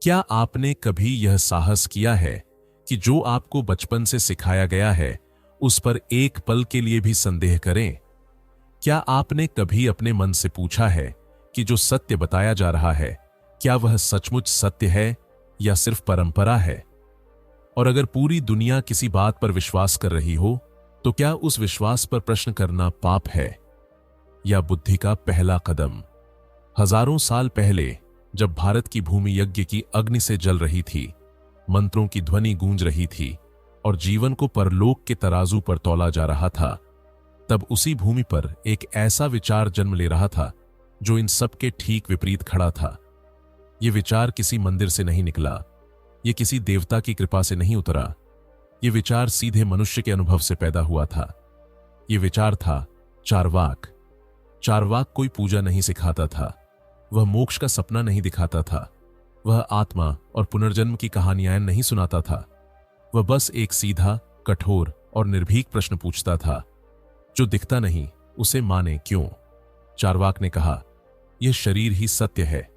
क्या आपने कभी यह साहस किया है कि जो आपको बचपन से सिखाया गया है उस पर एक पल के लिए भी संदेह करें? क्या आपने कभी अपने मन से पूछा है कि जो सत्य बताया जा रहा है क्या वह सचमुच सत्य है या सिर्फ परंपरा है? और अगर पूरी दुनिया किसी बात पर विश्वास कर रही हो तो क्या उस विश्वास पर प्रश्न करना पाप है या बुद्धि का पहला कदम? हजारों साल पहले जब भारत की भूमि यज्ञ की अग्नि से जल रही थी, मंत्रों की ध्वनि गूंज रही थी और जीवन को परलोक के तराजू पर तौला जा रहा था, तब उसी भूमि पर एक ऐसा विचार जन्म ले रहा था जो इन सब के ठीक विपरीत खड़ा था। यह विचार किसी मंदिर से नहीं निकला, यह किसी देवता की कृपा से नहीं उतरा, यह विचार सीधे मनुष्य के अनुभव से पैदा हुआ था। यह विचार था चारवाक। चारवाक कोई पूजा नहीं सिखाता था, वह मोक्ष का सपना नहीं दिखाता था, वह आत्मा और पुनर्जन्म की कहानियां नहीं सुनाता था। वह बस एक सीधा, कठोर और निर्भीक प्रश्न पूछता था, जो दिखता नहीं उसे माने क्यों? चारवाक ने कहा, यह शरीर ही सत्य है,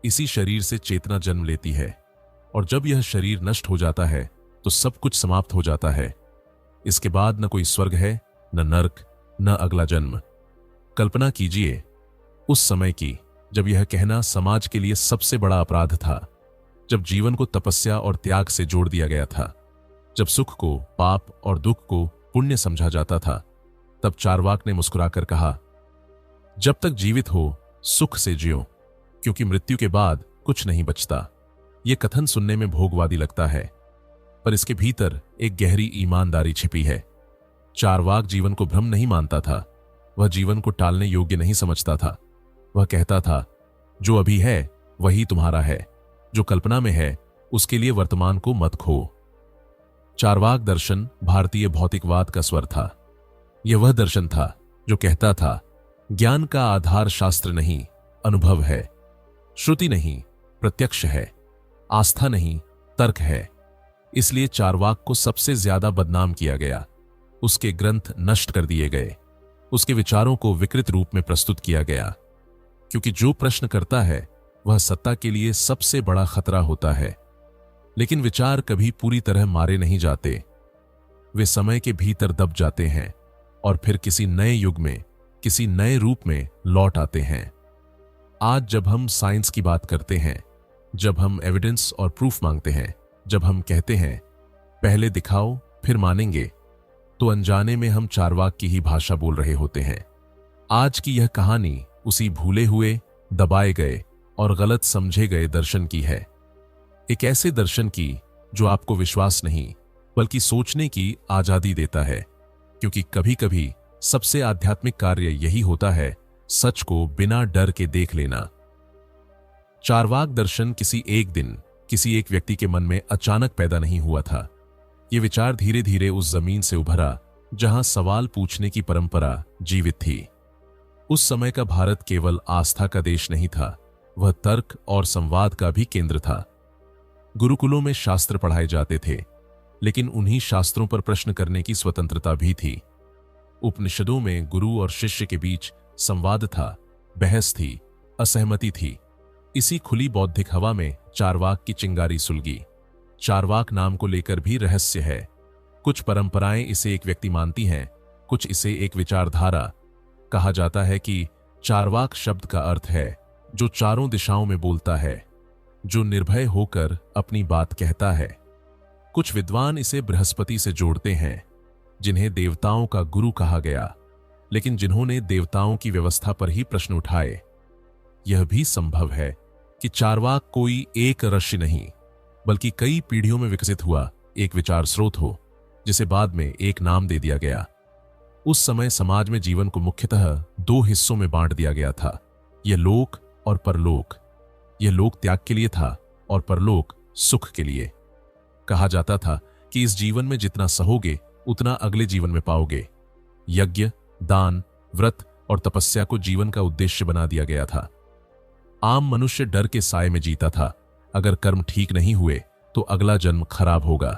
इसी शरीर से चेतना जन्म लेती है और जब यह शरीर नष्ट हो जाता है तो सब कुछ समाप्त हो जाता है। इसके बाद न कोई स्वर्ग है, न नरक, न अगला जन्म। कल्पना कीजिए उस समय की जब यह कहना समाज के लिए सबसे बड़ा अपराध था, जब जीवन को तपस्या और त्याग से जोड़ दिया गया था, जब सुख को पाप और दुख को पुण्य समझा जाता था। तब चारवाक ने मुस्कुराकर कहा, जब तक जीवित हो सुख से जियो, क्योंकि मृत्यु के बाद कुछ नहीं बचता। यह कथन सुनने में भोगवादी लगता है, पर इसके भीतर एक गहरी ईमानदारी छिपी है। चारवाक जीवन को भ्रम नहीं मानता था, वह जीवन को टालने योग्य नहीं समझता था। वह कहता था, जो अभी है वही तुम्हारा है, जो कल्पना में है उसके लिए वर्तमान को मत खो। चारवाक दर्शन भारतीय भौतिकवाद का स्वर था। यह वह दर्शन था जो कहता था, ज्ञान का आधार शास्त्र नहीं, अनुभव है, श्रुति नहीं, प्रत्यक्ष है, आस्था नहीं, तर्क है। इसलिए चारवाक को सबसे ज्यादा बदनाम किया गया, उसके ग्रंथ नष्ट कर दिए गए, उसके विचारों को विकृत रूप में प्रस्तुत किया गया, क्योंकि जो प्रश्न करता है वह सत्ता के लिए सबसे बड़ा खतरा होता है। लेकिन विचार कभी पूरी तरह मारे नहीं जाते, वे समय के भीतर दब जाते हैं और फिर किसी नए युग में, किसी नए रूप में लौट आते हैं। आज जब हम साइंस की बात करते हैं, जब हम एविडेंस और प्रूफ मांगते हैं, जब हम कहते हैं पहले दिखाओ फिर मानेंगे, तो अनजाने में हम चारवाक की ही भाषा बोल रहे होते हैं। आज की यह कहानी उसी भूले हुए, दबाए गए और गलत समझे गए दर्शन की है। एक ऐसे दर्शन की जो आपको विश्वास नहीं बल्कि सोचने की आजादी देता है, क्योंकि कभी कभी सबसे आध्यात्मिक कार्य यही होता है, सच को बिना डर के देख लेना। चारवाक दर्शन किसी एक दिन, किसी एक व्यक्ति के मन में अचानक पैदा नहीं हुआ था। यह विचार धीरे धीरे उस जमीन से उभरा जहां सवाल पूछने की परंपरा जीवित थी। उस समय का भारत केवल आस्था का देश नहीं था, वह तर्क और संवाद का भी केंद्र था। गुरुकुलों में शास्त्र पढ़ाए जाते थे, लेकिन उन्हीं शास्त्रों पर प्रश्न करने की स्वतंत्रता भी थी। उपनिषदों में गुरु और शिष्य के बीच संवाद था, बहस थी, असहमति थी। इसी खुली बौद्धिक हवा में चारवाक की चिंगारी सुलगी। चारवाक नाम को लेकर भी रहस्य है। कुछ परंपराएं इसे एक व्यक्ति मानती हैं, कुछ इसे एक विचारधारा। कहा जाता है कि चारवाक शब्द का अर्थ है जो चारों दिशाओं में बोलता है, जो निर्भय होकर अपनी बात कहता है। कुछ विद्वान इसे बृहस्पति से जोड़ते हैं, जिन्हें देवताओं का गुरु कहा गया, लेकिन जिन्होंने देवताओं की व्यवस्था पर ही प्रश्न उठाए। यह भी संभव है कि चारवाक कोई एक ऋषि नहीं बल्कि कई पीढ़ियों में विकसित हुआ एक विचार स्रोत हो, जिसे बाद में एक नाम दे दिया गया। उस समय समाज में जीवन को मुख्यतः दो हिस्सों में बांट दिया गया था, यह लोक और परलोक। यह लोक त्याग के लिए था और परलोक सुख के लिए। कहा जाता था कि इस जीवन में जितना सहोगे उतना अगले जीवन में पाओगे। यज्ञ, दान, व्रत और तपस्या को जीवन का उद्देश्य बना दिया गया था। आम मनुष्य डर के साए में जीता था, अगर कर्म ठीक नहीं हुए तो अगला जन्म खराब होगा,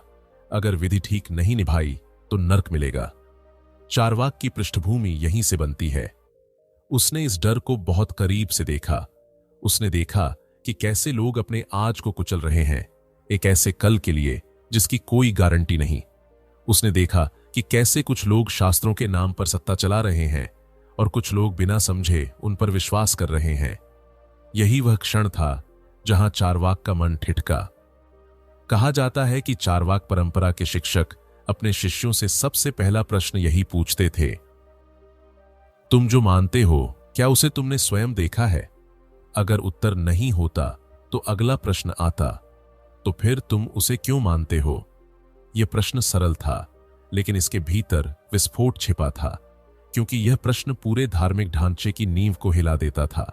अगर विधि ठीक नहीं निभाई तो नरक मिलेगा। चारवाक की पृष्ठभूमि यहीं से बनती है। उसने इस डर को बहुत करीब से देखा। उसने देखा कि कैसे लोग अपने आज को कुचल रहे हैं, एक ऐसे कल के लिए जिसकी कोई गारंटी नहीं। उसने देखा कि कैसे कुछ लोग शास्त्रों के नाम पर सत्ता चला रहे हैं और कुछ लोग बिना समझे उन पर विश्वास कर रहे हैं। यही वह क्षण था जहां चारवाक का मन ठिठका। कहा जाता है कि चारवाक परंपरा के शिक्षक अपने शिष्यों से सबसे पहला प्रश्न यही पूछते थे, तुम जो मानते हो क्या उसे तुमने स्वयं देखा है? अगर उत्तर नहीं होता तो अगला प्रश्न आता, तो फिर तुम उसे क्यों मानते हो? यह प्रश्न सरल था, लेकिन इसके भीतर विस्फोट छिपा था, क्योंकि यह प्रश्न पूरे धार्मिक ढांचे की नींव को हिला देता था।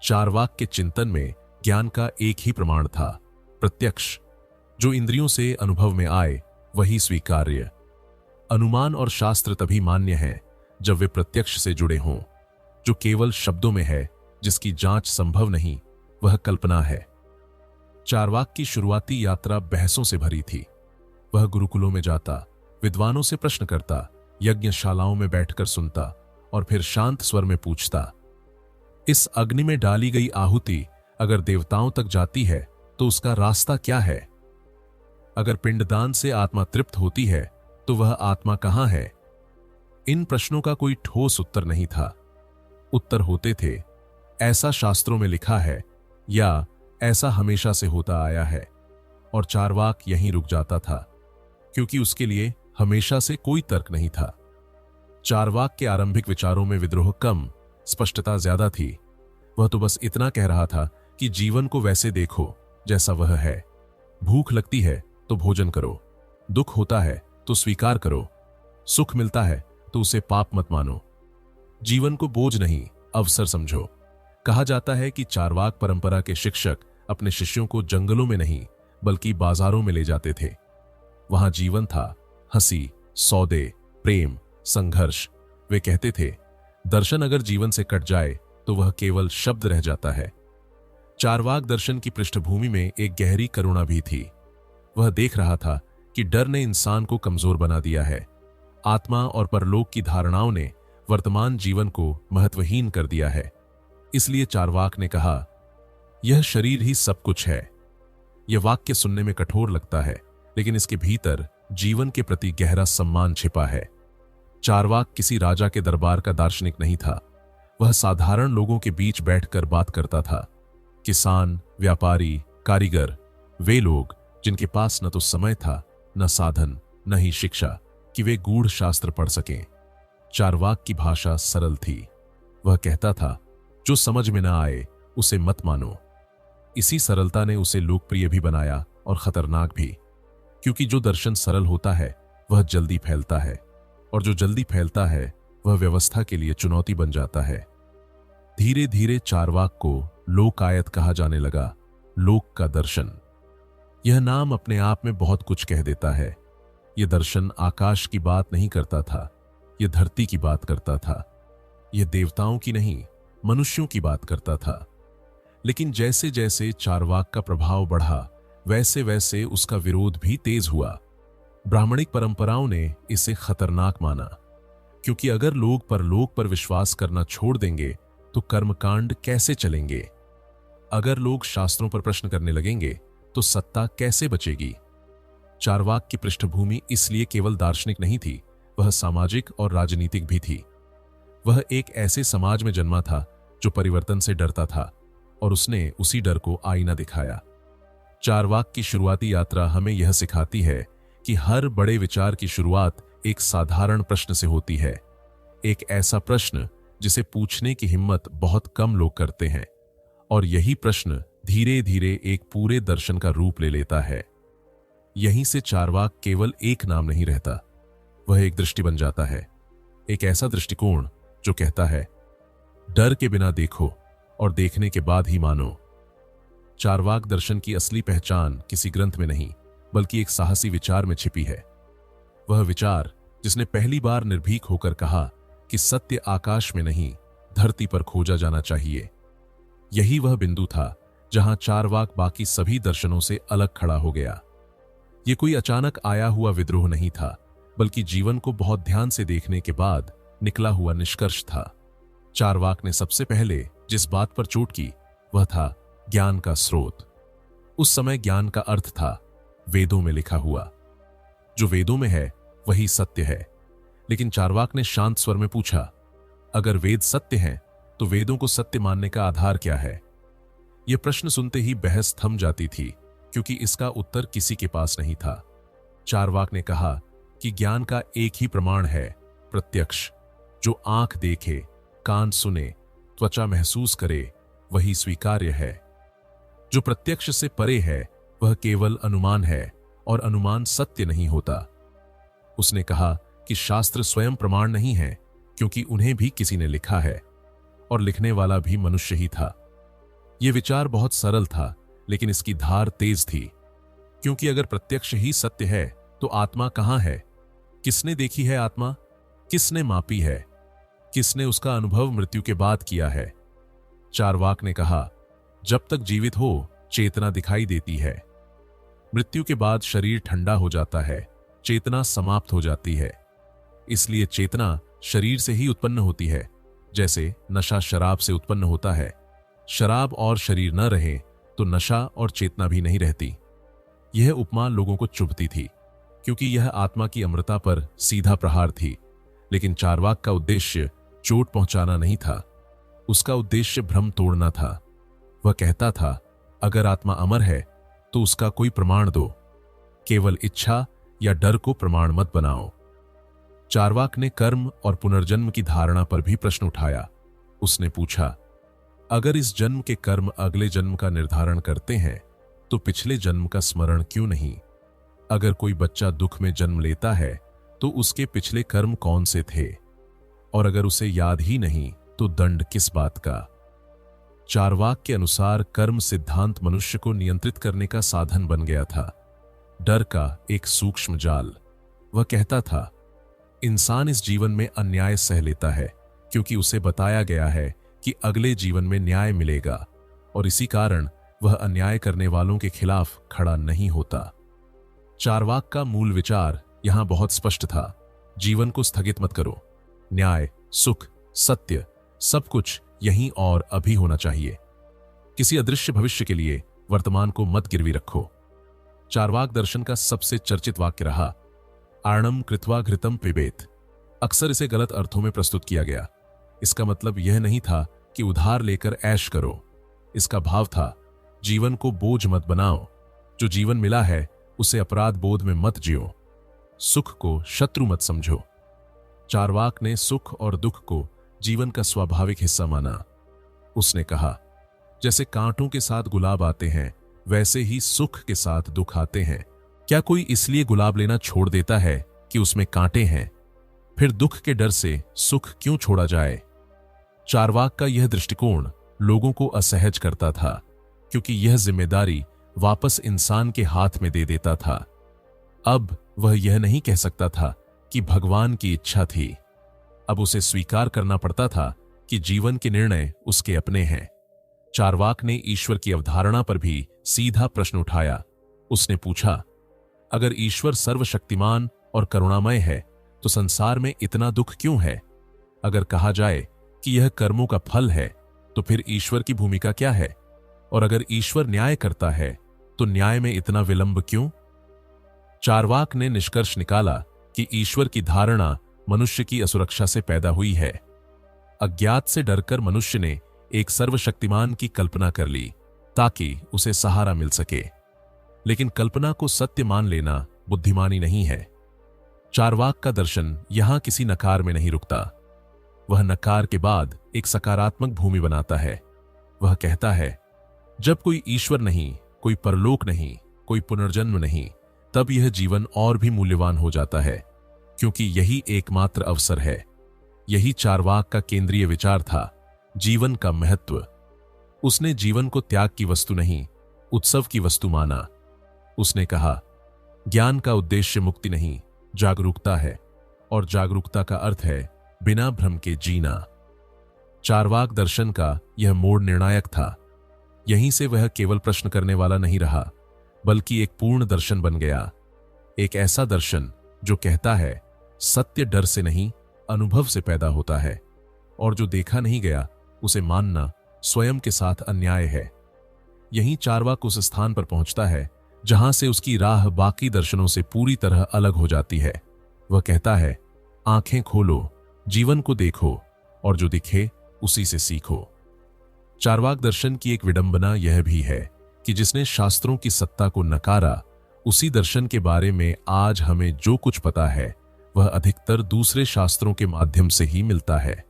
चारवाक के चिंतन में ज्ञान का एक ही प्रमाण था, प्रत्यक्ष। जो इंद्रियों से अनुभव में आए वही स्वीकार्य। अनुमान और शास्त्र तभी मान्य है जब वे प्रत्यक्ष से जुड़े हों। जो केवल शब्दों में है, जिसकी जांच संभव नहीं, वह कल्पना है। चारवाक की शुरुआती यात्रा बहसों से भरी थी। वह गुरुकुलों में जाता, विद्वानों से प्रश्न करता, यज्ञशालाओं में बैठकर सुनता और फिर शांत स्वर में पूछता, इस अग्नि में डाली गई आहुति अगर देवताओं तक जाती है तो उसका रास्ता क्या है? अगर पिंडदान से आत्मा तृप्त होती है तो वह आत्मा कहां है? इन प्रश्नों का कोई ठोस उत्तर नहीं था। उत्तर होते थे, ऐसा शास्त्रों में लिखा है या ऐसा हमेशा से होता आया है। और चारवाक यहीं रुक जाता था, क्योंकि उसके लिए हमेशा से कोई तर्क नहीं था। चारवाक के आरंभिक विचारों में विद्रोह कम, स्पष्टता ज्यादा थी। वह तो बस इतना कह रहा था कि जीवन को वैसे देखो जैसा वह है। भूख लगती है तो भोजन करो, दुख होता है तो स्वीकार करो, सुख मिलता है तो उसे पाप मत मानो। जीवन को बोझ नहीं, अवसर समझो। कहा जाता है कि चारवाक परंपरा के शिक्षक अपने शिष्यों को जंगलों में नहीं बल्कि बाजारों में ले जाते थे। वहां जीवन था, हंसी, सौदे, प्रेम, संघर्ष। वे कहते थे, दर्शन अगर जीवन से कट जाए तो वह केवल शब्द रह जाता है। चारवाक दर्शन की पृष्ठभूमि में एक गहरी करुणा भी थी। वह देख रहा था कि डर ने इंसान को कमजोर बना दिया है। आत्मा और परलोक की धारणाओं ने वर्तमान जीवन को महत्वहीन कर दिया है। इसलिए चारवाक ने कहा, यह शरीर ही सब कुछ है। यह वाक्य सुनने में कठोर लगता है, लेकिन इसके भीतर जीवन के प्रति गहरा सम्मान छिपा है। चारवाक किसी राजा के दरबार का दार्शनिक नहीं था। वह साधारण लोगों के बीच बैठकर बात करता था। किसान, व्यापारी, कारीगर, वे लोग जिनके पास न तो समय था, न साधन, न ही शिक्षा कि वे गूढ़ शास्त्र पढ़ सकें। चारवाक की भाषा सरल थी। वह कहता था, जो समझ में न आए उसे मत मानो। इसी सरलता ने उसे लोकप्रिय भी बनाया और खतरनाक भी, क्योंकि जो दर्शन सरल होता है वह जल्दी फैलता है, और जो जल्दी फैलता है वह व्यवस्था के लिए चुनौती बन जाता है। धीरे धीरे चारवाक को लोकायत कहा जाने लगा, लोक का दर्शन। यह नाम अपने आप में बहुत कुछ कह देता है। यह दर्शन आकाश की बात नहीं करता था, यह धरती की बात करता था। यह देवताओं की नहीं, मनुष्यों की बात करता था। लेकिन जैसे जैसे चारवाक का प्रभाव बढ़ा, वैसे वैसे उसका विरोध भी तेज हुआ। ब्राह्मणिक परंपराओं ने इसे खतरनाक माना, क्योंकि अगर लोग परलोक पर विश्वास करना छोड़ देंगे तो कर्मकांड कैसे चलेंगे? अगर लोग शास्त्रों पर प्रश्न करने लगेंगे तो सत्ता कैसे बचेगी? चारवाक की पृष्ठभूमि इसलिए केवल दार्शनिक नहीं थी, वह सामाजिक और राजनीतिक भी थी। वह एक ऐसे समाज में जन्मा था जो परिवर्तन से डरता था, और उसने उसी डर को आईना दिखाया। चारवाक की शुरुआती यात्रा हमें यह सिखाती है कि हर बड़े विचार की शुरुआत एक साधारण प्रश्न से होती है। एक ऐसा प्रश्न जिसे पूछने की हिम्मत बहुत कम लोग करते हैं, और यही प्रश्न धीरे धीरे एक पूरे दर्शन का रूप ले लेता है। यहीं से चारवाक केवल एक नाम नहीं रहता, वह एक दृष्टि बन जाता है। एक ऐसा दृष्टिकोण जो कहता है, डर के बिना देखो और देखने के बाद ही मानो। चारवाक दर्शन की असली पहचान किसी ग्रंथ में नहीं, बल्कि एक साहसी विचार में छिपी है। वह विचार जिसने पहली बार निर्भीक होकर कहा कि सत्य आकाश में नहीं, धरती पर खोजा जाना चाहिए। यही वह बिंदु था जहां चारवाक बाकी सभी दर्शनों से अलग खड़ा हो गया। यह कोई अचानक आया हुआ विद्रोह नहीं था, बल्कि जीवन को बहुत ध्यान से देखने के बाद निकला हुआ निष्कर्ष था। चारवाक ने सबसे पहले जिस बात पर चोट की वह था ज्ञान का स्रोत। उस समय ज्ञान का अर्थ था वेदों में लिखा हुआ। जो वेदों में है वही सत्य है। लेकिन चार्वाक ने शांत स्वर में पूछा, अगर वेद सत्य हैं तो वेदों को सत्य मानने का आधार क्या है? यह प्रश्न सुनते ही बहस थम जाती थी, क्योंकि इसका उत्तर किसी के पास नहीं था। चार्वाक ने कहा कि ज्ञान का एक ही प्रमाण है, प्रत्यक्ष। जो आंख देखे, कान सुने, त्वचा महसूस करे, वही स्वीकार्य है। जो प्रत्यक्ष से परे है वह केवल अनुमान है, और अनुमान सत्य नहीं होता। उसने कहा कि शास्त्र स्वयं प्रमाण नहीं है, क्योंकि उन्हें भी किसी ने लिखा है, और लिखने वाला भी मनुष्य ही था। यह विचार बहुत सरल था, लेकिन इसकी धार तेज थी, क्योंकि अगर प्रत्यक्ष ही सत्य है तो आत्मा कहां है? किसने देखी है आत्मा? किसने मापी है? किसने उसका अनुभव मृत्यु के बाद किया है? चार्वाक ने कहा, जब तक जीवित हो चेतना दिखाई देती है। मृत्यु के बाद शरीर ठंडा हो जाता है, चेतना समाप्त हो जाती है। इसलिए चेतना शरीर से ही उत्पन्न होती है, जैसे नशा शराब से उत्पन्न होता है। शराब और शरीर न रहे तो नशा और चेतना भी नहीं रहती। यह उपमा लोगों को चुभती थी, क्योंकि यह आत्मा की अमरता पर सीधा प्रहार थी। लेकिन चार्वाक का उद्देश्य चोट पहुंचाना नहीं था, उसका उद्देश्य भ्रम तोड़ना था। वह कहता था, अगर आत्मा अमर है तो उसका कोई प्रमाण दो, केवल इच्छा या डर को प्रमाण मत बनाओ। चार्वाक ने कर्म और पुनर्जन्म की धारणा पर भी प्रश्न उठाया। उसने पूछा, अगर इस जन्म के कर्म अगले जन्म का निर्धारण करते हैं तो पिछले जन्म का स्मरण क्यों नहीं? अगर कोई बच्चा दुख में जन्म लेता है तो उसके पिछले कर्म कौन से थे? और अगर उसे याद ही नहीं तो दंड किस बात का? चार्वाक के अनुसार कर्म सिद्धांत मनुष्य को नियंत्रित करने का साधन बन गया था, डर का एक सूक्ष्म जाल। वह कहता था, इंसान इस जीवन में अन्याय सह लेता है क्योंकि उसे बताया गया है कि अगले जीवन में न्याय मिलेगा, और इसी कारण वह अन्याय करने वालों के खिलाफ खड़ा नहीं होता। चार्वाक का मूल विचार यहां बहुत स्पष्ट था, जीवन को स्थगित मत करो। न्याय, सुख, सत्य सब कुछ यहीं और अभी होना चाहिए। किसी अदृश्य भविष्य के लिए वर्तमान को मत गिरवी रखो। चार्वाक दर्शन का सबसे चर्चित वाक्य रहा, आर्णम कृत्वा घृतम पिबेत। अक्सर इसे गलत अर्थों में प्रस्तुत किया गया। इसका मतलब यह नहीं था कि उधार लेकर ऐश करो। इसका भाव था, जीवन को बोझ मत बनाओ। जो जीवन मिला है उसे अपराध बोध में मत जियो। सुख को शत्रु मत समझो। चार्वाक ने सुख और दुख को जीवन का स्वाभाविक हिस्सा माना। उसने कहा, जैसे कांटों के साथ गुलाब आते हैं वैसे ही सुख के साथ दुख आते हैं। क्या कोई इसलिए गुलाब लेना छोड़ देता है कि उसमें कांटे हैं? फिर दुख के डर से सुख क्यों छोड़ा जाए? चार्वाक का यह दृष्टिकोण लोगों को असहज करता था, क्योंकि यह जिम्मेदारी वापस इंसान के हाथ में दे देता था। अब वह यह नहीं कह सकता था कि भगवान की इच्छा थी। अब उसे स्वीकार करना पड़ता था कि जीवन के निर्णय उसके अपने हैं। चार्वाक ने ईश्वर की अवधारणा पर भी सीधा प्रश्न उठाया। उसने पूछा, अगर ईश्वर सर्वशक्तिमान और करुणामय है तो संसार में इतना दुख क्यों है? अगर कहा जाए कि यह कर्मों का फल है तो फिर ईश्वर की भूमिका क्या है? और अगर ईश्वर न्याय करता है तो न्याय में इतना विलंब क्यों? चार्वाक ने निष्कर्ष निकाला कि ईश्वर की धारणा मनुष्य की असुरक्षा से पैदा हुई है। अज्ञात से डरकर मनुष्य ने एक सर्वशक्तिमान की कल्पना कर ली ताकि उसे सहारा मिल सके। लेकिन कल्पना को सत्य मान लेना बुद्धिमानी नहीं है। चार्वाक का दर्शन यहां किसी नकार में नहीं रुकता। वह नकार के बाद एक सकारात्मक भूमि बनाता है। वह कहता है, जब कोई ईश्वर नहीं, कोई परलोक नहीं, कोई पुनर्जन्म नहीं, तब यह जीवन और भी मूल्यवान हो जाता है, क्योंकि यही एकमात्र अवसर है। यही चार्वाक का केंद्रीय विचार था, जीवन का महत्व। उसने जीवन को त्याग की वस्तु नहीं, उत्सव की वस्तु माना। उसने कहा, ज्ञान का उद्देश्य मुक्ति नहीं, जागरूकता है, और जागरूकता का अर्थ है बिना भ्रम के जीना। चार्वाक दर्शन का यह मोड़ निर्णायक था। यहीं से वह केवल प्रश्न करने वाला नहीं रहा, बल्कि एक पूर्ण दर्शन बन गया। एक ऐसा दर्शन जो कहता है, सत्य डर से नहीं, अनुभव से पैदा होता है, और जो देखा नहीं गया उसे मानना स्वयं के साथ अन्याय है। यहीं चारवाक उस स्थान पर पहुंचता है जहां से उसकी राह बाकी दर्शनों से पूरी तरह अलग हो जाती है। वह कहता है, आंखें खोलो, जीवन को देखो और जो दिखे उसी से सीखो। चारवाक दर्शन की एक विडंबना यह भी है कि जिसने शास्त्रों की सत्ता को नकारा, उसी दर्शन के बारे में आज हमें जो कुछ पता है वह अधिकतर दूसरे शास्त्रों के माध्यम से ही मिलता है।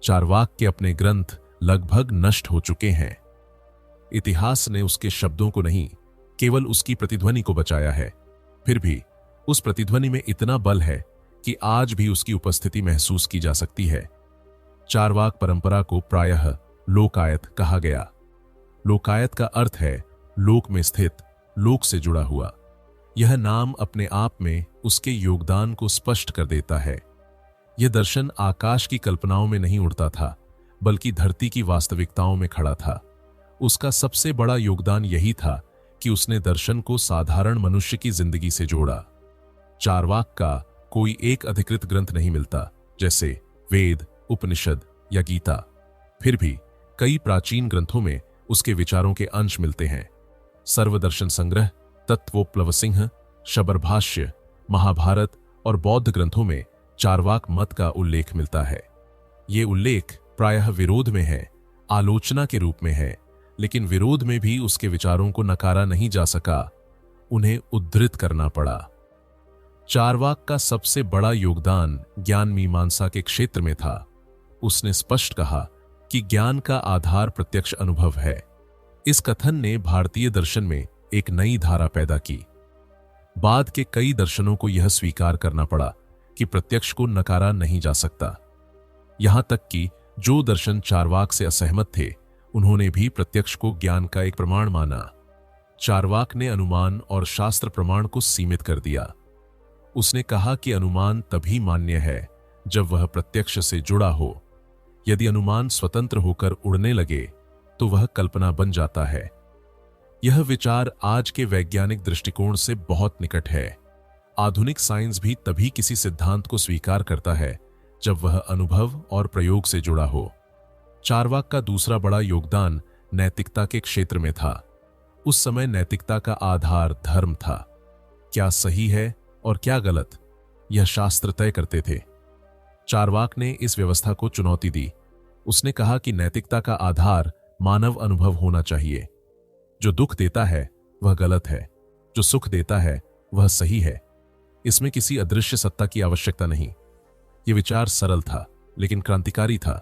चारवाक के अपने ग्रंथ लगभग नष्ट हो चुके हैं। इतिहास ने उसके शब्दों को नहीं, केवल उसकी प्रतिध्वनि को बचाया है। फिर भी उस प्रतिध्वनि में इतना बल है कि आज भी उसकी उपस्थिति महसूस की जा सकती है। चारवाक परंपरा को प्रायः लोकायत कहा गया। लोकायत का अर्थ है लोक में स्थित, लोक से जुड़ा हुआ। यह नाम अपने आप में उसके योगदान को स्पष्ट कर देता है। यह दर्शन आकाश की कल्पनाओं में नहीं उड़ता था, बल्कि धरती की वास्तविकताओं में खड़ा था। उसका सबसे बड़ा योगदान यही था कि उसने दर्शन को साधारण मनुष्य की जिंदगी से जोड़ा। चारवाक का कोई एक अधिकृत ग्रंथ नहीं मिलता, जैसे वेद, उपनिषद या गीता। फिर भी कई प्राचीन ग्रंथों में उसके विचारों के अंश मिलते हैं। सर्वदर्शन संग्रह, तत्वोप्लव सिंह, शबरभाष्य, महाभारत और बौद्ध ग्रंथों में चारवाक मत का उल्लेख मिलता है। ये उल्लेख प्रायः विरोध में है, आलोचना के रूप में है, लेकिन विरोध में भी उसके विचारों को नकारा नहीं जा सका, उन्हें उद्धृत करना पड़ा। चारवाक का सबसे बड़ा योगदान ज्ञान मीमांसा के क्षेत्र में था। उसने स्पष्ट कहा कि ज्ञान का आधार प्रत्यक्ष अनुभव है। इस कथन ने भारतीय दर्शन में एक नई धारा पैदा की। बाद के कई दर्शनों को यह स्वीकार करना पड़ा कि प्रत्यक्ष को नकारा नहीं जा सकता। यहां तक कि जो दर्शन चारवाक से असहमत थे, उन्होंने भी प्रत्यक्ष को ज्ञान का एक प्रमाण माना। चारवाक ने अनुमान और शास्त्र प्रमाण को सीमित कर दिया। उसने कहा कि अनुमान तभी मान्य है जब वह प्रत्यक्ष से जुड़ा हो। यदि अनुमान स्वतंत्र होकर उड़ने लगे तो वह कल्पना बन जाता है। यह विचार आज के वैज्ञानिक दृष्टिकोण से बहुत निकट है। आधुनिक साइंस भी तभी किसी सिद्धांत को स्वीकार करता है जब वह अनुभव और प्रयोग से जुड़ा हो। चारवाक का दूसरा बड़ा योगदान नैतिकता के क्षेत्र में था। उस समय नैतिकता का आधार धर्म था। क्या सही है और क्या गलत, यह शास्त्र तय करते थे। चारवाक ने इस व्यवस्था को चुनौती दी। उसने कहा कि नैतिकता का आधार मानव अनुभव होना चाहिए। जो दुख देता है वह गलत है, जो सुख देता है वह सही है। इसमें किसी अदृश्य सत्ता की आवश्यकता नहीं। यह विचार सरल था लेकिन क्रांतिकारी था,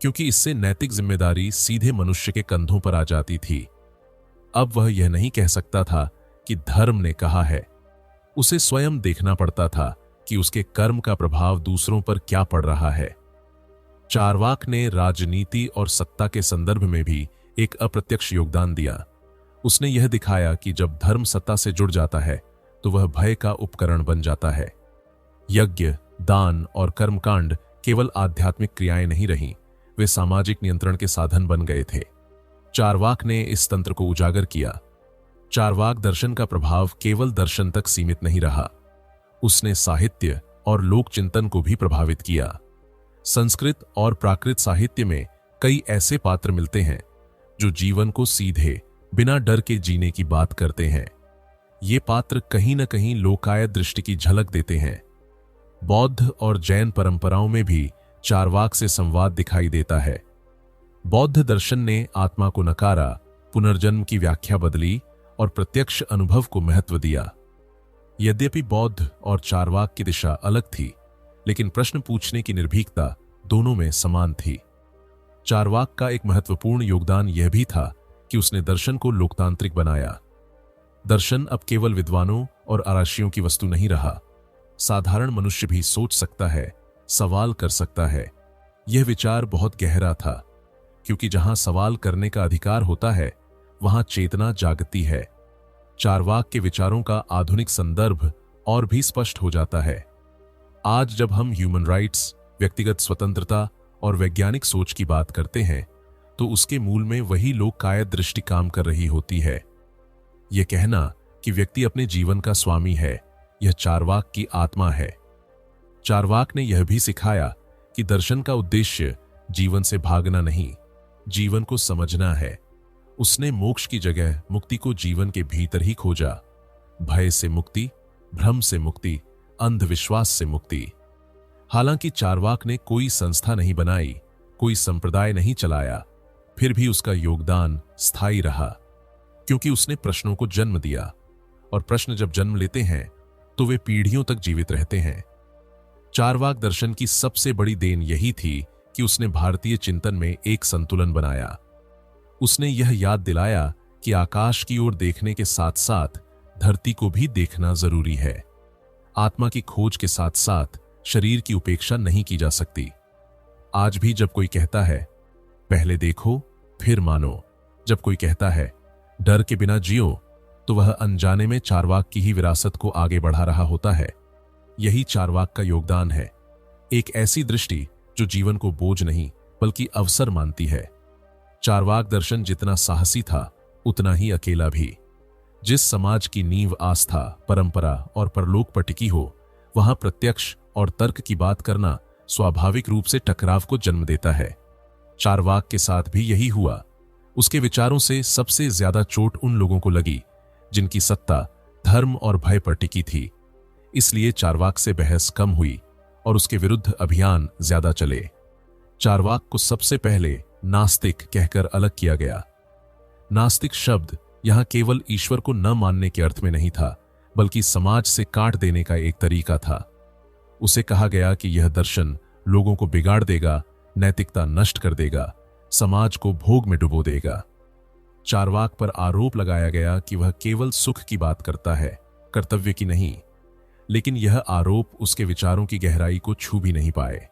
क्योंकि इससे नैतिक जिम्मेदारी सीधे मनुष्य के कंधों पर आ जाती थी। अब वह यह नहीं कह सकता था कि धर्म ने कहा है। उसे स्वयं देखना पड़ता था कि उसके कर्म का प्रभाव दूसरों पर क्या पड़ रहा है। चारवाक ने राजनीति और सत्ता के संदर्भ में भी एक अप्रत्यक्ष योगदान दिया। उसने यह दिखाया कि जब धर्म सत्ता से जुड़ जाता है तो वह भय का उपकरण बन जाता है। यज्ञ, दान और कर्मकांड केवल आध्यात्मिक क्रियाएं नहीं रहीं, वे सामाजिक नियंत्रण के साधन बन गए थे। चारवाक ने इस तंत्र को उजागर किया। चारवाक दर्शन का प्रभाव केवल दर्शन तक सीमित नहीं रहा, उसने साहित्य और लोक चिंतन को भी प्रभावित किया। संस्कृत और प्राकृत साहित्य में कई ऐसे पात्र मिलते हैं जो जीवन को सीधे, बिना डर के जीने की बात करते हैं। ये पात्र कहीं न कहीं लोकायत दृष्टि की झलक देते हैं। बौद्ध और जैन परंपराओं में भी चारवाक से संवाद दिखाई देता है। बौद्ध दर्शन ने आत्मा को नकारा, पुनर्जन्म की व्याख्या बदली और प्रत्यक्ष अनुभव को महत्व दिया। यद्यपि बौद्ध और चारवाक की दिशा अलग थी, लेकिन प्रश्न पूछने की निर्भीकता दोनों में समान थी। चारवाक का एक महत्वपूर्ण योगदान यह भी था कि उसने दर्शन को लोकतांत्रिक बनाया। दर्शन अब केवल विद्वानों और आराशियों की वस्तु नहीं रहा। साधारण मनुष्य भी सोच सकता है, सवाल कर सकता है। यह विचार बहुत गहरा था, क्योंकि जहां सवाल करने का अधिकार होता है वहां चेतना जागती है। चारवाक के विचारों का आधुनिक संदर्भ और भी स्पष्ट हो जाता है। आज जब हम ह्यूमन राइट्स, व्यक्तिगत स्वतंत्रता और वैज्ञानिक सोच की बात करते हैं तो उसके मूल में वही लोककायत दृष्टि काम कर रही होती है। यह कहना कि व्यक्ति अपने जीवन का स्वामी है, यह चारवाक की आत्मा है। चारवाक ने यह भी सिखाया कि दर्शन का उद्देश्य जीवन से भागना नहीं, जीवन को समझना है। उसने मोक्ष की जगह मुक्ति को जीवन के भीतर ही खोजा। भय से मुक्ति, भ्रम से मुक्ति, अंधविश्वास से मुक्ति। हालांकि चारवाक ने कोई संस्था नहीं बनाई, कोई संप्रदाय नहीं चलाया, फिर भी उसका योगदान स्थायी रहा, क्योंकि उसने प्रश्नों को जन्म दिया, और प्रश्न जब जन्म लेते हैं तो वे पीढ़ियों तक जीवित रहते हैं। चारवाक दर्शन की सबसे बड़ी देन यही थी कि उसने भारतीय चिंतन में एक संतुलन बनाया। उसने यह याद दिलाया कि आकाश की ओर देखने के साथ साथ धरती को भी देखना जरूरी है। आत्मा की खोज के साथ साथ शरीर की उपेक्षा नहीं की जा सकती। आज भी जब कोई कहता है पहले देखो फिर मानो, जब कोई कहता है डर के बिना जियो, तो वह अनजाने में चारवाक की ही विरासत को आगे बढ़ा रहा होता है। यही चारवाक का योगदान है, एक ऐसी दृष्टि जो जीवन को बोझ नहीं बल्कि अवसर मानती है। चारवाक दर्शन जितना साहसी था उतना ही अकेला भी। जिस समाज की नींव आस्था, परंपरा और परलोक पर टिकी हो, वहां प्रत्यक्ष और तर्क की बात करना स्वाभाविक रूप से टकराव को जन्म देता है। चारवाक के साथ भी यही हुआ। उसके विचारों से सबसे ज्यादा चोट उन लोगों को लगी जिनकी सत्ता धर्म और भय पर टिकी थी। इसलिए चारवाक से बहस कम हुई और उसके विरुद्ध अभियान ज्यादा चले। चारवाक को सबसे पहले नास्तिक कहकर अलग किया गया। नास्तिक शब्द यहां केवल ईश्वर को न मानने के अर्थ में नहीं था, बल्कि समाज से काट देने का एक तरीका था। उसे कहा गया कि यह दर्शन लोगों को बिगाड़ देगा, नैतिकता नष्ट कर देगा, समाज को भोग में डुबो देगा। चारवाक पर आरोप लगाया गया कि वह केवल सुख की बात करता है, कर्तव्य की नहीं। लेकिन यह आरोप उसके विचारों की गहराई को छू भी नहीं पाए।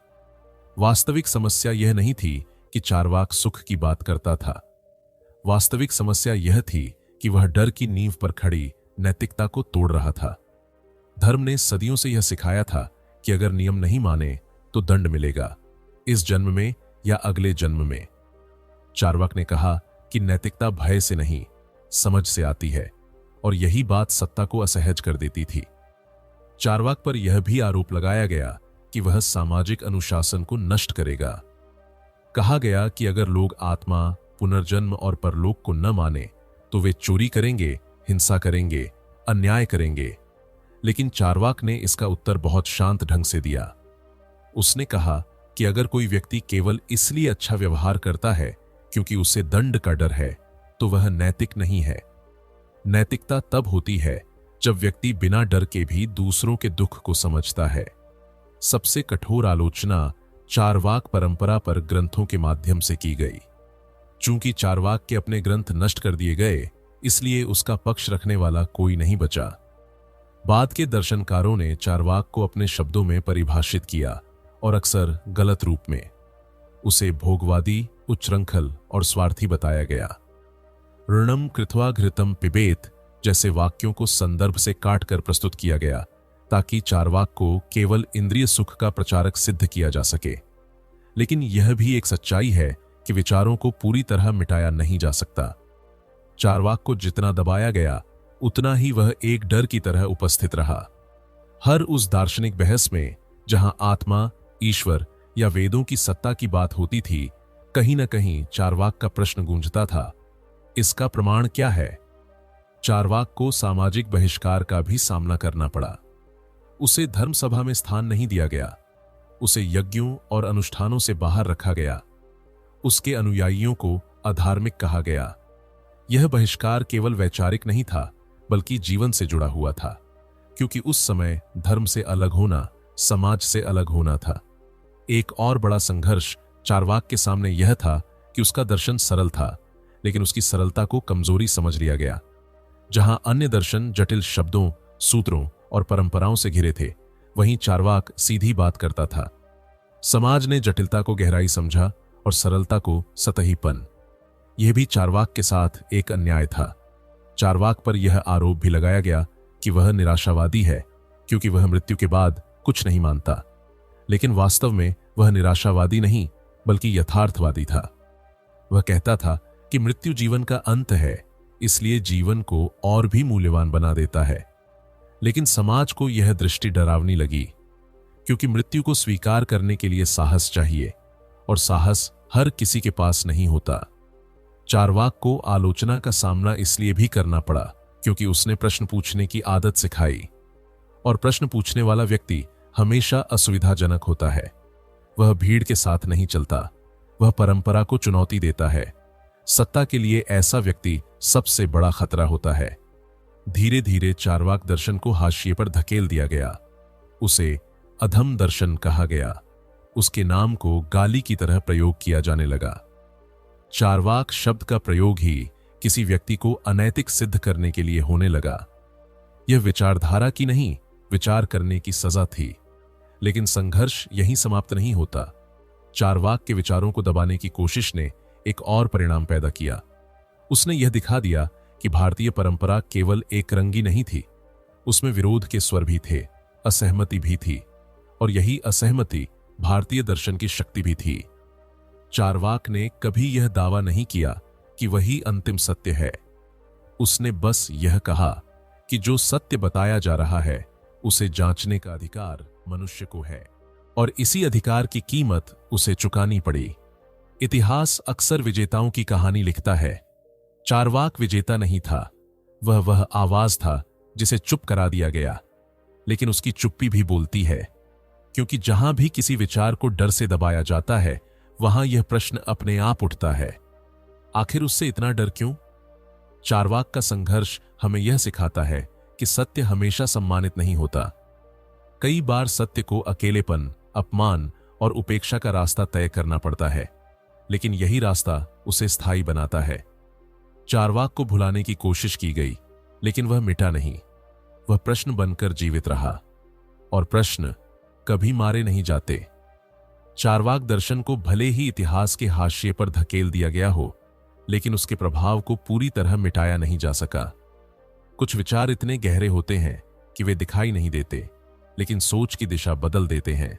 वास्तविक समस्या यह नहीं थी कि चारवाक सुख की बात करता था। वास्तविक समस्या यह थी कि वह डर की नींव पर खड़ी नैतिकता को तोड़ रहा था। धर्म ने सदियों से यह सिखाया था कि अगर नियम नहीं माने तो दंड मिलेगा, इस जन्म में या अगले जन्म में। चारवाक ने कहा कि नैतिकता भय से नहीं, समझ से आती है, और यही बात सत्ता को असहज कर देती थी। चारवाक पर यह भी आरोप लगाया गया कि वह सामाजिक अनुशासन को नष्ट करेगा। कहा गया कि अगर लोग आत्मा, पुनर्जन्म और परलोक को न माने तो वे चोरी करेंगे, हिंसा करेंगे, अन्याय करेंगे। लेकिन चारवाक ने इसका उत्तर बहुत शांत ढंग से दिया। उसने कहा कि अगर कोई व्यक्ति केवल इसलिए अच्छा व्यवहार करता है क्योंकि उसे दंड का डर है, तो वह नैतिक नहीं है। नैतिकता तब होती है जब व्यक्ति बिना डर के भी दूसरों के दुख को समझता है। सबसे कठोर आलोचना चारवाक परंपरा पर ग्रंथों के माध्यम से की गई। चूंकि चारवाक के अपने ग्रंथ नष्ट कर दिए गए, इसलिए उसका पक्ष रखने वाला कोई नहीं बचा। बाद के दर्शनकारों ने चारवाक को अपने शब्दों में परिभाषित किया, और अक्सर गलत रूप में। उसे भोगवादी, उच्चृंखल और स्वार्थी बताया गया। ऋणम कृत्वा घृतम पिबेत जैसे वाक्यों को संदर्भ से काटकर प्रस्तुत किया गया, ताकि चारवाक को केवल इंद्रिय सुख का प्रचारक सिद्ध किया जा सके। लेकिन यह भी एक सच्चाई है कि विचारों को पूरी तरह मिटाया नहीं जा सकता। चारवाक को जितना दबाया गया, उतना ही वह एक डर की तरह उपस्थित रहा। हर उस दार्शनिक बहस में जहां आत्मा, ईश्वर या वेदों की सत्ता की बात होती थी, कहीं न कहीं चारवाक का प्रश्न गूंजता था, इसका प्रमाण क्या है? चारवाक को सामाजिक बहिष्कार का भी सामना करना पड़ा। उसे धर्मसभा में स्थान नहीं दिया गया, उसे यज्ञों और अनुष्ठानों से बाहर रखा गया, उसके अनुयायियों को अधार्मिक कहा गया। यह बहिष्कार केवल वैचारिक नहीं था, बल्कि जीवन से जुड़ा हुआ था, क्योंकि उस समय धर्म से अलग होना समाज से अलग होना था। एक और बड़ा संघर्ष चारवाक के सामने यह था कि उसका दर्शन सरल था, लेकिन उसकी सरलता को कमजोरी समझ लिया गया। जहां अन्य दर्शन जटिल शब्दों, सूत्रों और परंपराओं से घिरे थे, वहीं चारवाक सीधी बात करता था। समाज ने जटिलता को गहराई समझा और सरलता को सतहीपन। यह भी चारवाक के साथ एक अन्याय था। चारवाक पर यह आरोप भी लगाया गया कि वह निराशावादी है, क्योंकि वह मृत्यु के बाद कुछ नहीं मानता। लेकिन वास्तव में वह निराशावादी नहीं, बल्कि यथार्थवादी था। वह कहता था कि मृत्यु जीवन का अंत है, इसलिए जीवन को और भी मूल्यवान बना देता है। लेकिन समाज को यह दृष्टि डरावनी लगी, क्योंकि मृत्यु को स्वीकार करने के लिए साहस चाहिए, और साहस हर किसी के पास नहीं होता। चारवाक को आलोचना का सामना इसलिए भी करना पड़ा क्योंकि उसने प्रश्न पूछने की आदत सिखाई, और प्रश्न पूछने वाला व्यक्ति हमेशा असुविधाजनक होता है। वह भीड़ के साथ नहीं चलता, वह परंपरा को चुनौती देता है। सत्ता के लिए ऐसा व्यक्ति सबसे बड़ा खतरा होता है। धीरे धीरे चारवाक दर्शन को हाशिए पर धकेल दिया गया। उसे अधम दर्शन कहा गया। उसके नाम को गाली की तरह प्रयोग किया जाने लगा। चारवाक शब्द का प्रयोग ही किसी व्यक्ति को अनैतिक सिद्ध करने के लिए होने लगा। यह विचारधारा की नहीं, विचार करने की सजा थी। लेकिन संघर्ष यहीं समाप्त नहीं होता। चारवाक के विचारों को दबाने की कोशिश ने एक और परिणाम पैदा किया। उसने यह दिखा दिया कि भारतीय परंपरा केवल एक रंगी नहीं थी, उसमें विरोध के स्वर भी थे, असहमति भी थी, और यही असहमति भारतीय दर्शन की शक्ति भी थी। चारवाक ने कभी यह दावा नहीं किया कि वही अंतिम सत्य है। उसने बस यह कहा कि जो सत्य बताया जा रहा है उसे जांचने का अधिकार मनुष्य को है, और इसी अधिकार की कीमत उसे चुकानी पड़ी। इतिहास अक्सर विजेताओं की कहानी लिखता है। चारवाक विजेता नहीं था, वह आवाज था जिसे चुप करा दिया गया। लेकिन उसकी चुप्पी भी बोलती है, क्योंकि जहां भी किसी विचार को डर से दबाया जाता है वहां यह प्रश्न अपने आप उठता है, आखिर उससे इतना डर क्यों? चारवाक का संघर्ष हमें यह सिखाता है कि सत्य हमेशा सम्मानित नहीं होता। कई बार सत्य को अकेलेपन, अपमान और उपेक्षा का रास्ता तय करना पड़ता है, लेकिन यही रास्ता उसे स्थायी बनाता है। चारवाक को भुलाने की कोशिश की गई, लेकिन वह मिटा नहीं। वह प्रश्न बनकर जीवित रहा, और प्रश्न कभी मारे नहीं जाते। चारवाक दर्शन को भले ही इतिहास के हाशिए पर धकेल दिया गया हो, लेकिन उसके प्रभाव को पूरी तरह मिटाया नहीं जा सका। कुछ विचार इतने गहरे होते हैं कि वे दिखाई नहीं देते, लेकिन सोच की दिशा बदल देते हैं।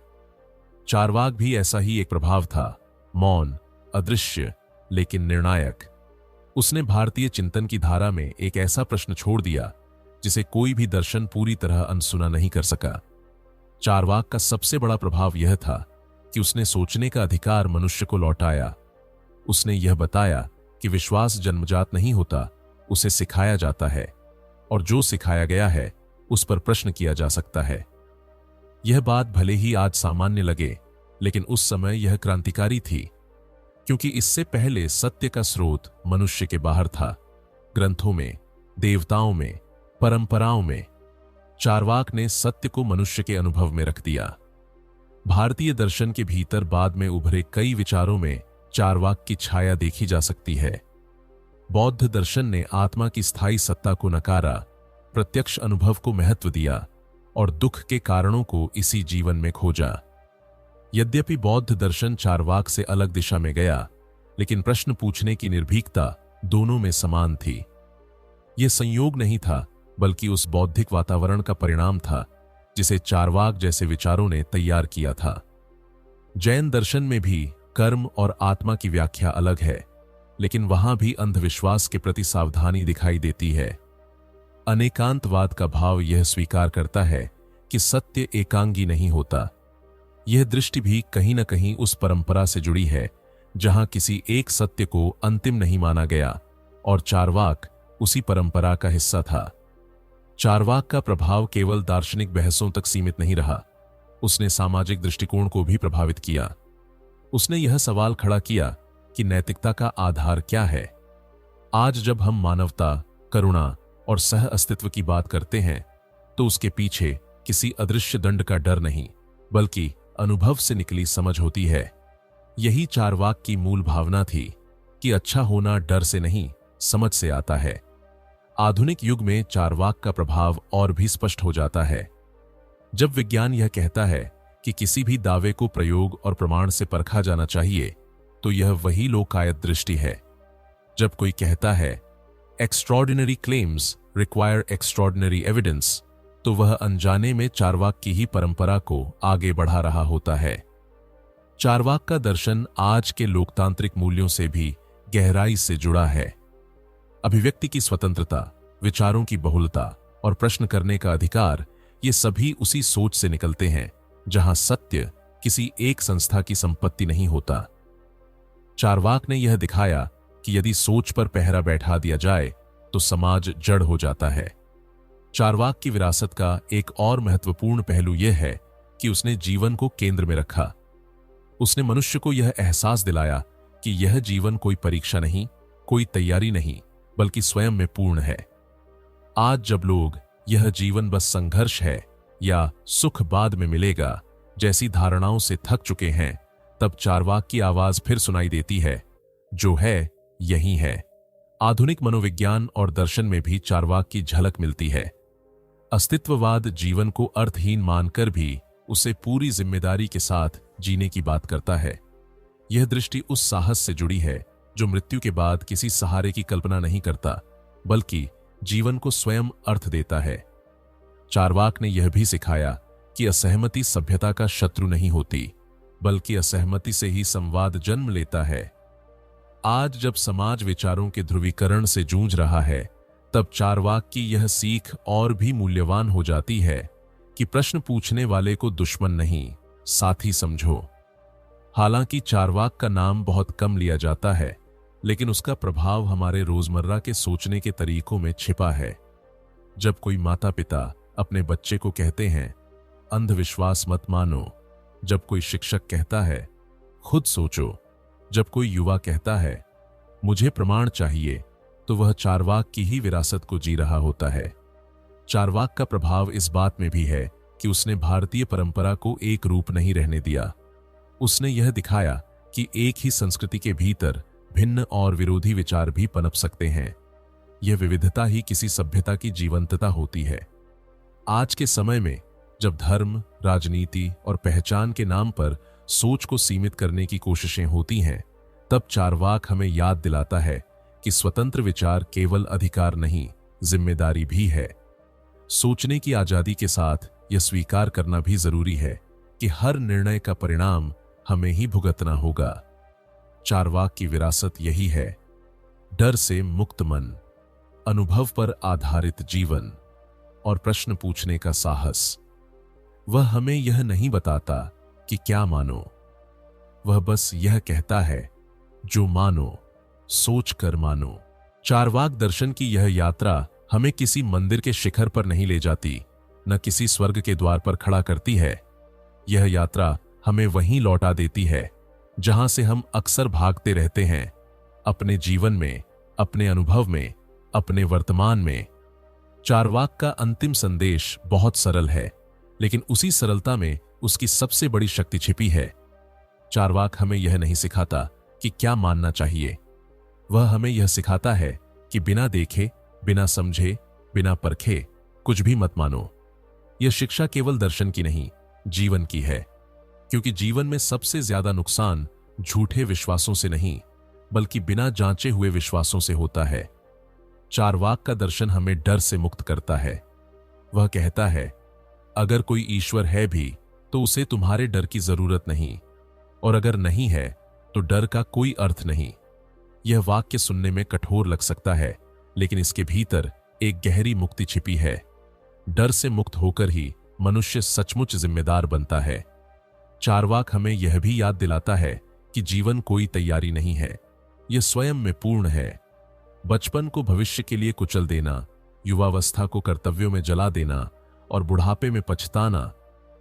चारवाक भी ऐसा ही एक प्रभाव था, मौन, अदृश्य लेकिन निर्णायक। उसने भारतीय चिंतन की धारा में एक ऐसा प्रश्न छोड़ दिया जिसे कोई भी दर्शन पूरी तरह अनसुना नहीं कर सका। चारवाक का सबसे बड़ा प्रभाव यह था कि उसने सोचने का अधिकार मनुष्य को लौटाया। उसने यह बताया कि विश्वास जन्मजात नहीं होता, उसे सिखाया जाता है, और जो सिखाया गया है उस पर प्रश्न किया जा सकता है। यह बात भले ही आज सामान्य लगे, लेकिन उस समय यह क्रांतिकारी थी, क्योंकि इससे पहले सत्य का स्रोत मनुष्य के बाहर था, ग्रंथों में, देवताओं में, परंपराओं में। चारवाक ने सत्य को मनुष्य के अनुभव में रख दिया। भारतीय दर्शन के भीतर बाद में उभरे कई विचारों में चारवाक की छाया देखी जा सकती है। बौद्ध दर्शन ने आत्मा की स्थायी सत्ता को नकारा, प्रत्यक्ष अनुभव को महत्व दिया और दुख के कारणों को इसी जीवन में खोजा। यद्यपि बौद्ध दर्शन चारवाक से अलग दिशा में गया, लेकिन प्रश्न पूछने की निर्भीकता दोनों में समान थी। यह संयोग नहीं था, बल्कि उस बौद्धिक वातावरण का परिणाम था जिसे चारवाक जैसे विचारों ने तैयार किया था। जैन दर्शन में भी कर्म और आत्मा की व्याख्या अलग है, लेकिन वहां भी अंधविश्वास के प्रति सावधानी दिखाई देती है। अनेकांतवाद का भाव यह स्वीकार करता है कि सत्य एकांगी नहीं होता। यह दृष्टि भी कहीं न कहीं उस परंपरा से जुड़ी है जहां किसी एक सत्य को अंतिम नहीं माना गया, और चारवाक उसी परंपरा का हिस्सा था। चारवाक का प्रभाव केवल दार्शनिक बहसों तक सीमित नहीं रहा, उसने सामाजिक दृष्टिकोण को भी प्रभावित किया। उसने यह सवाल खड़ा किया कि नैतिकता का आधार क्या है। आज जब हम मानवता, करुणा और सह अस्तित्व की बात करते हैं, तो उसके पीछे किसी अदृश्य दंड का डर नहीं, बल्कि अनुभव से निकली समझ होती है। यही चारवाक की मूल भावना थी कि अच्छा होना डर से नहीं, समझ से आता है। आधुनिक युग में चारवाक का प्रभाव और भी स्पष्ट हो जाता है। जब विज्ञान यह कहता है कि किसी भी दावे को प्रयोग और प्रमाण से परखा जाना चाहिए, तो यह वही लोकायत दृष्टि है। जब कोई कहता है extraordinary claims require extraordinary evidence, तो वह अनजाने में चारवाक की ही परंपरा को आगे बढ़ा रहा होता है। चारवाक का दर्शन आज के लोकतांत्रिक मूल्यों से भी गहराई से जुड़ा है। अभिव्यक्ति की स्वतंत्रता, विचारों की बहुलता और प्रश्न करने का अधिकार, ये सभी उसी सोच से निकलते हैं जहां सत्य किसी एक संस्था की संपत्ति नहीं होता। चारवाक ने यह दिखाया कि यदि सोच पर पहरा बैठा दिया जाए तो समाज जड़ हो जाता है। चारवाक की विरासत का एक और महत्वपूर्ण पहलू यह है कि उसने जीवन को केंद्र में रखा। उसने मनुष्य को यह एहसास दिलाया कि यह जीवन कोई परीक्षा नहीं, कोई तैयारी नहीं, बल्कि स्वयं में पूर्ण है। आज जब लोग यह जीवन बस संघर्ष है या सुख बाद में मिलेगा जैसी धारणाओं से थक चुके हैं, तब चारवाक की आवाज फिर सुनाई देती है, जो है यही है। आधुनिक मनोविज्ञान और दर्शन में भी चारवाक की झलक मिलती है। अस्तित्ववाद जीवन को अर्थहीन मानकर भी उसे पूरी जिम्मेदारी के साथ जीने की बात करता है। यह दृष्टि उस साहस से जुड़ी है जो मृत्यु के बाद किसी सहारे की कल्पना नहीं करता, बल्कि जीवन को स्वयं अर्थ देता है। चारवाक ने यह भी सिखाया कि असहमति सभ्यता का शत्रु नहीं होती, बल्कि असहमति से ही संवाद जन्म लेता है। आज जब समाज विचारों के ध्रुवीकरण से जूझ रहा है, तब चारवाक की यह सीख और भी मूल्यवान हो जाती है कि प्रश्न पूछने वाले को दुश्मन नहीं, साथी समझो। हालांकि चारवाक का नाम बहुत कम लिया जाता है, लेकिन उसका प्रभाव हमारे रोजमर्रा के सोचने के तरीकों में छिपा है। जब कोई माता पिता अपने बच्चे को कहते हैं, अंधविश्वास मत मानो, जब कोई शिक्षक कहता है, खुद सोचो, जब कोई युवा कहता है, मुझे प्रमाण चाहिए, तो वह चारवाक की ही विरासत को जी रहा होता है। चारवाक का प्रभाव इस बात में भी है कि उसने भारतीय परंपरा को एक रूप नहीं रहने दिया। उसने यह दिखाया कि एक ही संस्कृति के भीतर भिन्न और विरोधी विचार भी पनप सकते हैं। यह विविधता ही किसी सभ्यता की जीवंतता होती है। आज के समय में जब धर्म, राजनीति और पहचान के नाम पर सोच को सीमित करने की कोशिशें होती हैं, तब चारवाक हमें याद दिलाता है कि स्वतंत्र विचार केवल अधिकार नहीं, जिम्मेदारी भी है। सोचने की आजादी के साथ यह स्वीकार करना भी जरूरी है कि हर निर्णय का परिणाम हमें ही भुगतना होगा। चारवाक की विरासत यही है, डर से मुक्त मन, अनुभव पर आधारित जीवन और प्रश्न पूछने का साहस। वह हमें यह नहीं बताता कि क्या मानो, वह बस यह कहता है, जो मानो सोच कर मानो। चारवाक दर्शन की यह यात्रा हमें किसी मंदिर के शिखर पर नहीं ले जाती, न किसी स्वर्ग के द्वार पर खड़ा करती है। यह यात्रा हमें वहीं लौटा देती है जहां से हम अक्सर भागते रहते हैं, अपने जीवन में, अपने अनुभव में, अपने वर्तमान में। चारवाक का अंतिम संदेश बहुत सरल है, लेकिन उसी सरलता में उसकी सबसे बड़ी शक्ति छिपी है। चारवाक हमें यह नहीं सिखाता कि क्या मानना चाहिए, वह हमें यह सिखाता है कि बिना देखे, बिना समझे, बिना परखे कुछ भी मत मानो। यह शिक्षा केवल दर्शन की नहीं, जीवन की है, क्योंकि जीवन में सबसे ज्यादा नुकसान झूठे विश्वासों से नहीं, बल्कि बिना जांचे हुए विश्वासों से होता है। चारवाक का दर्शन हमें डर से मुक्त करता है। वह कहता है, अगर कोई ईश्वर है भी तो उसे तुम्हारे डर की जरूरत नहीं, और अगर नहीं है तो डर का कोई अर्थ नहीं। यह वाक्य सुनने में कठोर लग सकता है, लेकिन इसके भीतर एक गहरी मुक्ति छिपी है। डर से मुक्त होकर ही मनुष्य सचमुच जिम्मेदार बनता है। चारवाक हमें यह भी याद दिलाता है कि जीवन कोई तैयारी नहीं है, यह स्वयं में पूर्ण है। बचपन को भविष्य के लिए कुचल देना, युवावस्था को कर्तव्यों में जला देना और बुढ़ापे में पछताना,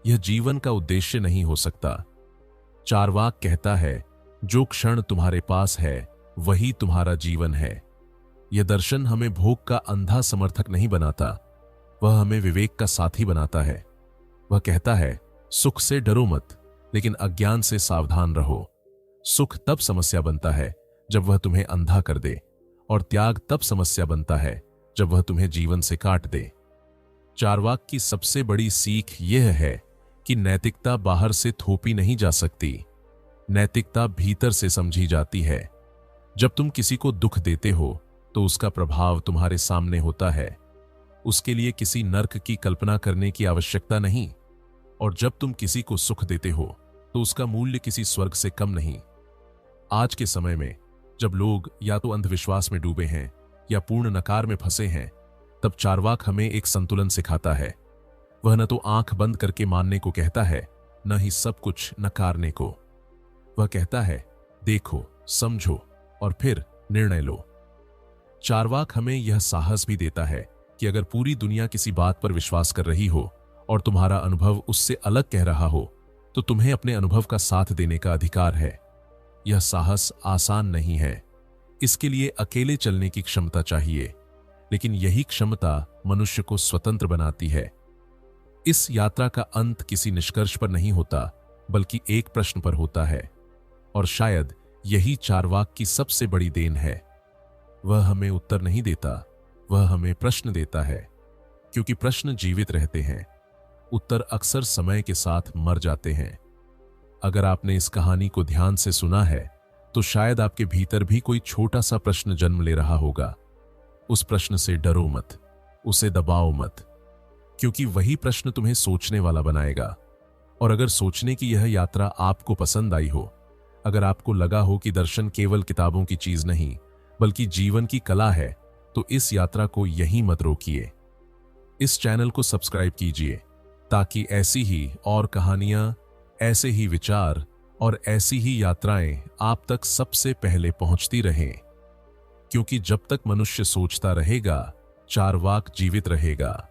यह जीवन का उद्देश्य नहीं हो सकता। चारवाक कहता है, जो क्षण तुम्हारे पास है वही तुम्हारा जीवन है। यह दर्शन हमें भोग का अंधा समर्थक नहीं बनाता, वह हमें विवेक का साथी बनाता है। वह कहता है, सुख से डरो मत, लेकिन अज्ञान से सावधान रहो। सुख तब समस्या बनता है जब वह तुम्हें अंधा कर दे, और त्याग तब समस्या बनता है जब वह तुम्हें जीवन से काट दे। चारवाक की सबसे बड़ी सीख यह है कि नैतिकता बाहर से थोपी नहीं जा सकती, नैतिकता भीतर से समझी जाती है। जब तुम किसी को दुख देते हो तो उसका प्रभाव तुम्हारे सामने होता है, उसके लिए किसी नर्क की कल्पना करने की आवश्यकता नहीं। और जब तुम किसी को सुख देते हो तो उसका मूल्य किसी स्वर्ग से कम नहीं। आज के समय में जब लोग या तो अंधविश्वास में डूबे हैं या पूर्ण नकार में फंसे हैं, तब चारवाक हमें एक संतुलन सिखाता है। वह न तो आंख बंद करके मानने को कहता है, न ही सब कुछ नकारने को। वह कहता है, देखो, समझो और फिर निर्णय लो। चार्वाक हमें यह साहस भी देता है कि अगर पूरी दुनिया किसी बात पर विश्वास कर रही हो और तुम्हारा अनुभव उससे अलग कह रहा हो, तो तुम्हें अपने अनुभव का साथ देने का अधिकार है। यह साहस आसान नहीं है। इसके लिए अकेले चलने की क्षमता चाहिए, लेकिन यही क्षमता मनुष्य को स्वतंत्र बनाती है। इस यात्रा का अंत किसी निष्कर्ष पर नहीं होता, बल्कि एक प्रश्न पर होता है, और शायद यही चार्वाक की सबसे बड़ी देन है। वह हमें उत्तर नहीं देता, वह हमें प्रश्न देता है, क्योंकि प्रश्न जीवित रहते हैं, उत्तर अक्सर समय के साथ मर जाते हैं। अगर आपने इस कहानी को ध्यान से सुना है, तो शायद आपके भीतर भी कोई छोटा सा प्रश्न जन्म ले रहा होगा। उस प्रश्न से डरो मत, उसे दबाओ मत, क्योंकि वही प्रश्न तुम्हें सोचने वाला बनाएगा। और अगर सोचने की यह यात्रा आपको पसंद आई हो, अगर आपको लगा हो कि दर्शन केवल किताबों की चीज नहीं, बल्कि जीवन की कला है, तो इस यात्रा को यहीं मत रोकिए। इस चैनल को सब्सक्राइब कीजिए, ताकि ऐसी ही और कहानियां, ऐसे ही विचार और ऐसी ही यात्राएं आप तक सबसे पहले पहुंचती रहें। क्योंकि जब तक मनुष्य सोचता रहेगा, चार्वाक जीवित रहेगा।